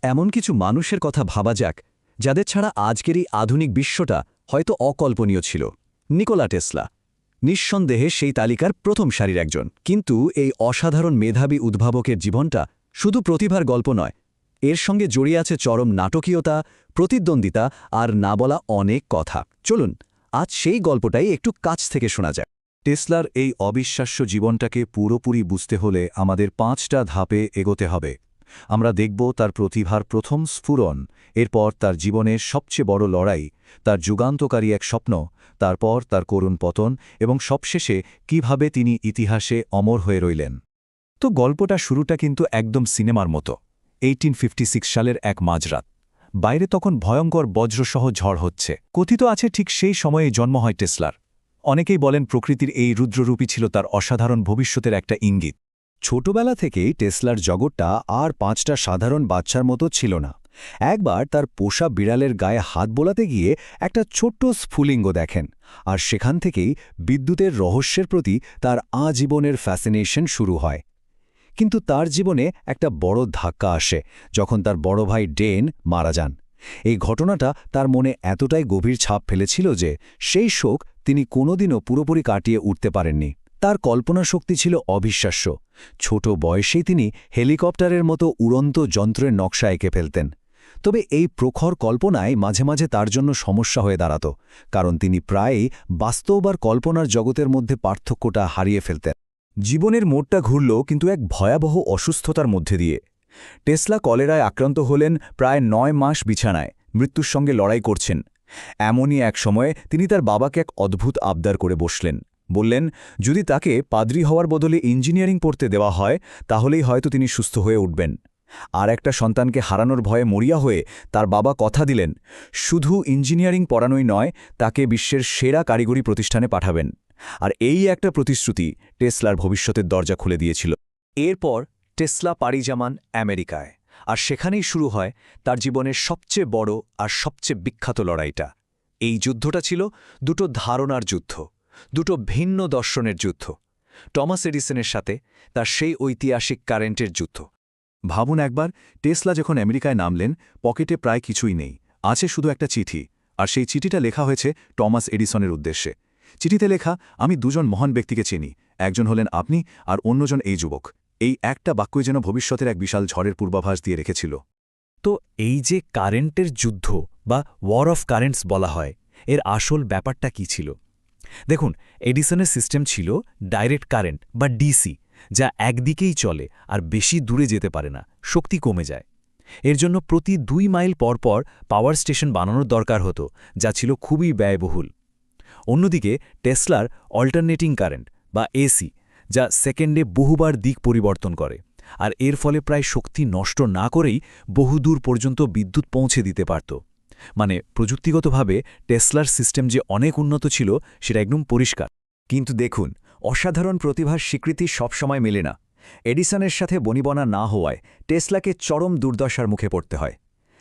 এমন কিছু মানুষের কথা ভাবা যাক যাদের ছাড়া আজকের এই আধুনিক বিশ্বটা হয়তো অকল্পনীয় ছিল। নিকোলা টেসলা নিঃসন্দেহে সেই তালিকার প্রথম সারির একজন। কিন্তু এই অসাধারণ মেধাবী উদ্ভাবকের জীবনটা শুধু প্রতিভার গল্প নয়, এর সঙ্গে জড়িয়ে আছে চরম নাটকীয়তা, প্রতিদ্বন্দ্বিতা আর না বলা অনেক কথা। চলুন আজ সেই গল্পটাই একটু কাছ থেকে শোনা যাক। টেসলার এই অবিশ্বাস্য জীবনটাকে পুরোপুরি বুঝতে হলে আমাদের 5টা ধাপে এগোতে হবে। আমরা দেখব তার প্রতিভার প্রথম স্ফুরণ, এরপর তার জীবনের সবচেয়ে বড় লড়াই, তার যুগান্তকারী এক স্বপ্ন, তারপর তার করুণ পতন এবং সবশেষে কিভাবে তিনি ইতিহাসে অমর হয়ে রইলেন। তো গল্পটা শুরুটা কিন্তু একদম সিনেমার মতো। 1856 সালের এক মাঝরাত। বাইরে তখন ভয়ঙ্কর বজ্রসহ ঝড় হচ্ছে। কথিত আছে ঠিক সেই সময়ে জন্ম হয় টেসলার। অনেকেই বলেন প্রকৃতির এই রুদ্ররূপী ছিল তার অসাধারণ ভবিষ্যতের একটা ইঙ্গিত। ছোটবেলা থেকেই টেসলার জগৎটা আর 5টা সাধারণ বাচ্চার মতো ছিল না। একবার তার পোষা বিড়ালের গায়ে হাত বোলাতে গিয়ে একটা ছোট্ট স্ফুলিঙ্গ দেখেন, আর সেখান থেকেই বিদ্যুতের রহস্যের প্রতি তার আজীবনের ফ্যাসিনেশন শুরু হয়। কিন্তু তার জীবনে একটা বড় ধাক্কা আসে যখন তার বড় ভাই ডেন মারা যান। এই ঘটনাটা তার মনে এতটাই গভীর ছাপ ফেলেছিল যে সেই শোক তিনি কোনোদিনও পুরোপুরি কাটিয়ে উঠতে পারেননি। তার কল্পনা শক্তি ছিল অবিশ্বাস্য। ছোট বয়সেই তিনি হেলিকপ্টারের মতো উড়ন্ত যন্ত্রের নকশা এঁকে ফেলতেন। তবে এই প্রখর কল্পনায় মাঝে মাঝে তার জন্য সমস্যা হয়ে দাঁড়াত, কারণ তিনি প্রায়ই বাস্তব আর কল্পনার জগতের মধ্যে পার্থক্যটা হারিয়ে ফেলতেন। জীবনের মোড়টা ঘুরল কিন্তু এক ভয়াবহ অসুস্থতার মধ্যে দিয়ে। টেসলা কলেরায় আক্রান্ত হলেন, প্রায় 9 মাস বিছানায় মৃত্যুর সঙ্গে লড়াই করছেন। এমনই এক সময়ে তিনি তার বাবাকে এক অদ্ভুত আবদার করে বসলেন। বললেন, যদি তাকে পাদ্রী হওয়ার বদলে ইঞ্জিনিয়ারিং পড়তে দেওয়া হয় তাহলেই হয়তো তিনি সুস্থ হয়ে উঠবেন। আর একটা সন্তানকে হারানোর ভয়ে মরিয়া হয়ে তার বাবা কথা দিলেন, শুধু ইঞ্জিনিয়ারিং পড়ানোই নয়, তাকে বিশ্বের সেরা কারিগরি প্রতিষ্ঠানে পাঠাবেন। আর এই একটা প্রতিশ্রুতি টেসলার ভবিষ্যতের দরজা খুলে দিয়েছিল। এরপর টেসলা পাড়ি জামান আমেরিকায়, আর সেখানেই শুরু হয় তার জীবনের সবচেয়ে বড় আর সবচেয়ে বিখ্যাত লড়াইটা। এই যুদ্ধটা ছিল দুটো ধারণার যুদ্ধ, দুটো ভিন্ন দর্শনের যুদ্ধ। টমাস এডিসনের সাথে তার সেই ঐতিহাসিক কারেন্টের যুদ্ধ। ভাবুন একবার, টেসলা যখন আমেরিকায় নামলেন, পকেটে প্রায় কিছুই নেই, আছে শুধু একটা চিঠি। আর সেই চিঠিটা লেখা হয়েছে টমাস এডিসনের উদ্দেশ্যে। চিঠিতে লেখা, আমি দুজন মহান ব্যক্তিকে চিনি, একজন হলেন আপনি আর অন্যজন এই যুবক। এই একটা বাক্যই যেন ভবিষ্যতের এক বিশাল ঝড়ের পূর্বাভাস দিয়ে রেখেছিল। তো এই যে কারেন্টের যুদ্ধ বা ওয়ার অফ কারেন্টস বলা হয়, এর আসল ব্যাপারটা কি ছিল? দেখুন, এডিসনের সিস্টেম ছিল ডাইরেক্ট কারেন্ট বা ডিসি, যা একদিকেই চলে আর বেশি দূরে যেতে পারে না, শক্তি কমে যায়। এর জন্য প্রতি 2 মাইল পর পর পাওয়ার স্টেশন বানানোর দরকার হতো, যা ছিল খুবই ব্যয়বহুল। অন্যদিকে টেসলার অল্টারনেটিং কারেন্ট বা এসি, যা সেকেন্ডে বহুবার দিক পরিবর্তন করে, আর এর ফলে প্রায় শক্তি নষ্ট না করেই বহুদূর পর্যন্ত বিদ্যুৎ পৌঁছে দিতে পারত। মানে প্রযুক্তিগতভাবে টেসলার সিস্টেম যে অনেক উন্নত ছিল সেটা একদম পরিষ্কার। কিন্তু দেখুন, অসাধারণ প্রতিভার স্বীকৃতি সবসময় মেলে না। এডিসনের সাথে বনিবনা না হওয়ায় টেসলাকে চরম দুর্দশার মুখে পড়তে হয়।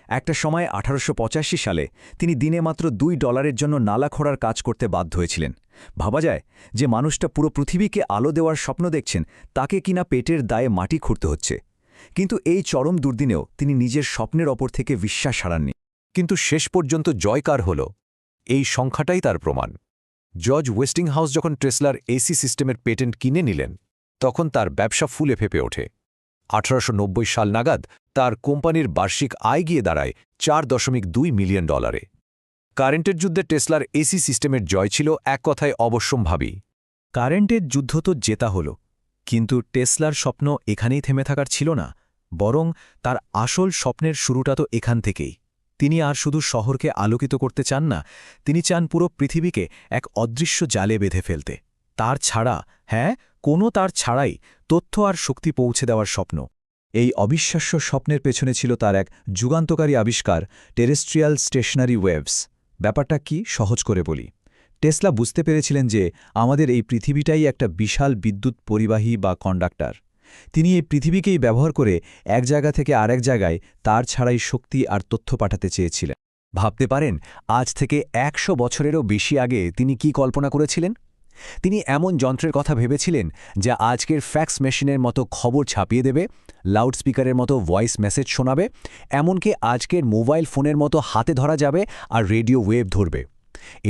একটা সময় 1885 সালে তিনি দিনে মাত্র $2 জন্য নালা খোঁড়ার কাজ করতে বাধ্য হয়েছিলেন। ভাবা যায় যে মানুষটা পুরো পৃথিবীকে আলো দেওয়ার স্বপ্ন দেখছেন, তাকে কিনা পেটের দায়ে মাটি খুঁড়তে হচ্ছে। কিন্তু এই চরম দুর্দিনেও তিনি নিজের স্বপ্নের ওপর থেকে বিশ্বাস হারাননি। কিন্তু শেষ পর্যন্ত জয়কার হল, এই সংখ্যাটাই তার প্রমাণ। জর্জ ওয়েস্টিংহাউস যখন টেসলার এসি সিস্টেমের পেটেন্ট কিনে নিলেন, তখন তার ব্যবসা ফুলে ফেপে ওঠে। 1890 সাল নাগাদ তার কোম্পানির বার্ষিক আয় গিয়ে দাঁড়ায় $4.2 মিলিয়ন। কারেন্টের যুদ্ধে টেসলার এসি সিস্টেমের জয় ছিল এক কথায় অবশ্যম্ভাবী। কারেন্টের যুদ্ধ তো জেতা হল, কিন্তু টেসলার স্বপ্ন এখানেই থেমে থাকার ছিল না, বরং তার আসল স্বপ্নের শুরুটা তো এখান থেকেই। তিনি আর শুধু শহরকে আলোকিত করতে চান না, তিনি চান পুরো পৃথিবীকে এক অদৃশ্য জালে বেঁধে ফেলতে। তার ছাড়া, হ্যাঁ, কোনো তার ছাড়াই তথ্য আর শক্তি পৌঁছে দেওয়ার স্বপ্ন। এই অবিশ্বাস্য স্বপ্নের পেছনে ছিল তার এক যুগান্তকারী আবিষ্কার, টেরেস্ট্রিয়াল স্টেশনারি ওয়েভস। ব্যাপারটা কি সহজ করে বলি। টেসলা বুঝতে পেরেছিলেন যে আমাদের এই পৃথিবীটাই একটা বিশাল বিদ্যুৎ পরিবাহী বা কন্ডাক্টর। তিনি এই পৃথিবীকেই ব্যবহার করে এক জায়গা থেকে আরেক জায়গায় তার ছাড়াই শক্তি আর তথ্য পাঠাতে চেয়েছিলেন। ভাবতে পারেন, আজ থেকে 100 বছরেরও বেশি আগে তিনি কি কল্পনা করেছিলেন? তিনি এমন যন্ত্রের কথা ভেবেছিলেন যা আজকের ফ্যাক্স মেশিনের মতো খবর ছাপিয়ে দেবে, লাউডস্পিকারের মতো ভয়েস মেসেজ শোনাবে, এমনকি আজকের মোবাইল ফোনের মতো হাতে ধরা যাবে আর রেডিও ওয়েভ ধরবে।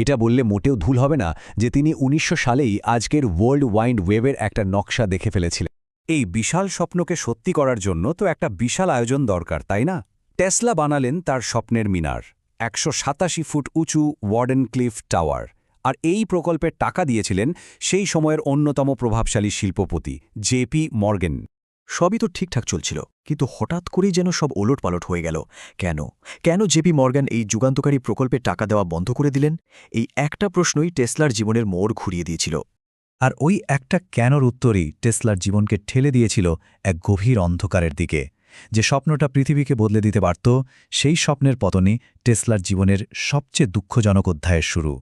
এটা বললে মোটেও ভুল হবে না যে তিনি ১৯০০ সালেই আজকের ওয়ার্ল্ড ওয়াইড ওয়েবের একটা নকশা দেখে ফেলেছিলেন। এই বিশাল স্বপ্নকে সত্যি করার জন্য তো একটা বিশাল আয়োজন দরকার, তাই না? টেসলা বানালেন তার স্বপ্নের মিনার, ১৮৭ ফুট উঁচু ওয়ার্ডেন ক্লিফ টাওয়ার। আর এই প্রকল্পের টাকা দিয়েছিলেন সেই সময়ের অন্যতম প্রভাবশালী শিল্পপতি জেপি মর্গ্যান। সবই তো ঠিকঠাক চলছিল, কিন্তু হঠাৎ করেই যেন সব ওলটপালট হয়ে গেল। কেন জেপি মর্গ্যান এই যুগান্তকারী প্রকল্পে টাকা দেওয়া বন্ধ করে দিলেন? এই একটা প্রশ্নই টেসলার জীবনের মোড় ঘুরিয়ে দিয়েছিল। আর ওই একটা কেনর উত্তরই টেসলার জীবনকে ঠেলে দিয়েছিল এক গভীর অন্ধকারের দিকে। যে স্বপ্নটা পৃথিবীকে বদলে দিতে পারত, সেই স্বপ্নের পতনই টেসলার জীবনের সবচেয়ে দুঃখজনক অধ্যায়ের শুরু।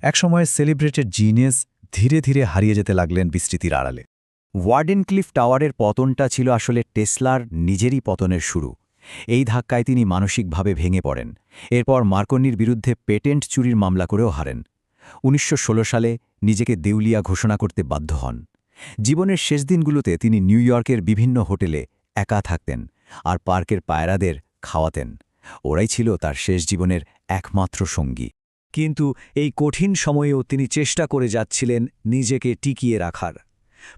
একসময় সেলিব্রেটেড জিনিয়াস ধীরে ধীরে হারিয়ে যেতে লাগলেন বিস্তৃতির আড়ালে। ওয়ার্ডেন ক্লিফ টাওয়ারের পতনটা ছিল আসলে টেসলার নিজেরই পতনের শুরু। এই ধাক্কায় তিনি মানসিকভাবে ভেঙে পড়েন। এরপর মার্কনির বিরুদ্ধে পেটেন্ট চুরির মামলা করেও হারেন। ১৯১৬ সালে নিজেকে দেউলিয়া ঘোষণা করতে বাধ্য হন। জীবনের শেষ দিনগুলোতে তিনি নিউ ইয়র্কের বিভিন্ন হোটেলে একা থাকতেন আর পার্কের পায়রাদের খাওয়াতেন। ওরাই ছিল তার শেষ জীবনের একমাত্র সঙ্গী। কিন্তু এই কঠিন সময়েও তিনি চেষ্টা করে যাচ্ছিলেন নিজেকে টিকিয়ে রাখার।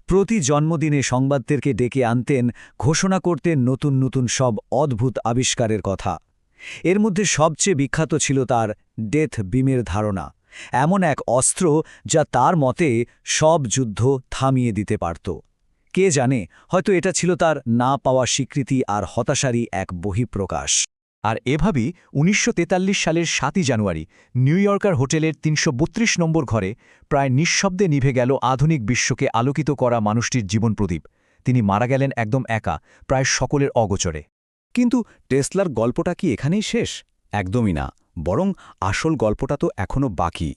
প্রতি জন্মদিনে সংবাদদেরকে ডেকে আনতেন, ঘোষণা করতেন নতুন নতুন সব অদ্ভুত আবিষ্কারের কথা। এর মধ্যে সবচেয়ে বিখ্যাত ছিল তার ডেথ বিমের ধারণা, এমন এক অস্ত্র যা তার মতে সব যুদ্ধ থামিয়ে দিতে পারত। কে জানে, হয়তো এটা ছিল তার না পাওয়া স্বীকৃতি আর হতাশারই এক বহিঃপ্রকাশ। আর এভাবেই ১৯৪৩ সালের ৭ জানুয়ারি নিউ ইয়র্কার হোটেলের ৩৩২ নম্বর ঘরে প্রায় নিঃশব্দে নিভে গেল আধুনিক বিশ্বকে আলোকিত করা মানুষটির জীবন প্রদীপ। তিনি মারা গেলেন একদম একা, প্রায় সকলের অগোচরে। কিন্তু টেসলার গল্পটা কি এখানেই শেষ? একদমই না, বরং আসল গল্পটা তো এখনও বাকি।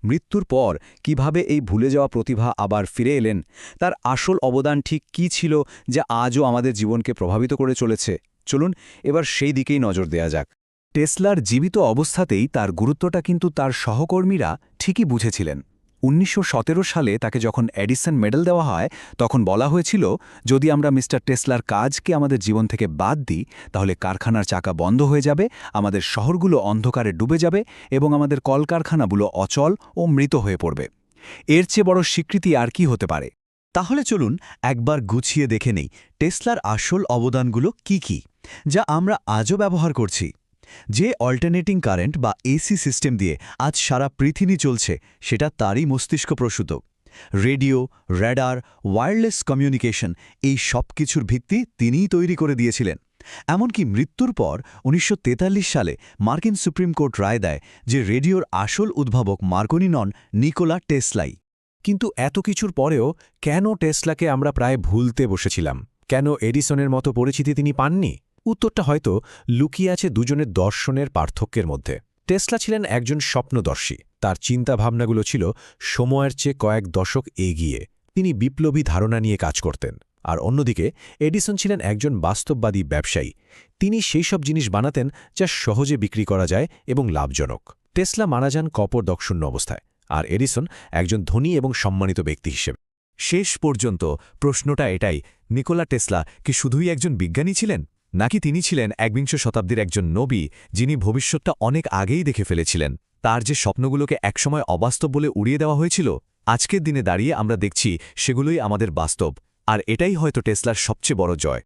মৃত্যুর পর কিভাবে এই ভুলে যাওয়া প্রতিভা আবার ফিরে এলেন, তার আসল অবদান ঠিক কী ছিল যা আজও আমাদের জীবনকে প্রভাবিত করে চলেছে। চলুন এবার সেই দিকেই নজর দেয়া যাক। টেসলার জীবিত অবস্থাতেই তার গুরুত্বটা কিন্তু তার সহকর্মীরা ঠিকই বুঝেছিলেন। ১৯১৭ সালে তাকে যখন এডিসন মেডেল দেওয়া হয়, তখন বলা হয়েছিল, যদি আমরা মিস্টার টেসলার কাজকে আমাদের জীবন থেকে বাদ দিই, তাহলে কারখানার চাকা বন্ধ হয়ে যাবে, আমাদের শহরগুলো অন্ধকারে ডুবে যাবে এবং আমাদের কলকারখানাগুলো অচল ও মৃত হয়ে পড়বে। এর চেয়ে বড় স্বীকৃতি আর কি হতে পারে? তাহলে চলুন একবার গুছিয়ে দেখে নেই টেসলার আসল অবদানগুলো কি, যা আমরা আজও ব্যবহার করছি। যে অল্টারনেটিং কারেন্ট বা এসি সিস্টেম দিয়ে আজ সারা পৃথিবী চলছে, সেটা তারই মস্তিষ্কপ্রসূত। রেডিও, র্যাডার, ওয়্যারলেস কমিউনিকেশন, এই সব কিছুর ভিত্তি তিনিই তৈরি করে দিয়েছিলেন। এমনকি মৃত্যুর পর ১৯৪৩ সালে মার্কিন সুপ্রিম কোর্ট রায় দেয় যে রেডিওর আসল উদ্ভাবক মার্কনি নন, নিকোলা টেসলাই। কিন্তু এত কিছুর পরেও কেন টেসলাকে আমরা প্রায় ভুলতে বসেছিলাম? কেন এডিসনের মতো পরিচিতি তিনি পাননি? উত্তরটা হয়তো লুকিয়ে আছে দুজনের দর্শনের পার্থক্যের মধ্যে। টেসলা ছিলেন একজন স্বপ্নদর্শী। তার চিন্তাভাবনাগুলো ছিল সময়ের চেয়ে কয়েক দশক এগিয়ে। তিনি বিপ্লবী ধারণা নিয়ে কাজ করতেন। আর অন্যদিকে এডিসন ছিলেন একজন বাস্তববাদী ব্যবসায়ী। তিনি সেই সব জিনিস বানাতেন যা সহজে বিক্রি করা যায় এবং লাভজনক। টেসলা মারা যান কপরদকশূন্য অবস্থায়, আর এডিসন একজন ধনী এবং সম্মানিত ব্যক্তি হিসেবে। শেষ পর্যন্ত প্রশ্নটা এটাই, নিকোলা টেসলা কি শুধুই একজন বিজ্ঞানী ছিলেন, নাকি তিনি ছিলেন একবিংশ শতাব্দীর একজন নবী, যিনি ভবিষ্যৎটা অনেক আগেই দেখে ফেলেছিলেন? তার যে স্বপ্নগুলোকে একসময় অবাস্তব বলে উড়িয়ে দেওয়া হয়েছিল, আজকের দিনে দাঁড়িয়ে আমরা দেখছি সেগুলোই আমাদের বাস্তব। আর এটাই হয়তো টেসলার সবচেয়ে বড় জয়।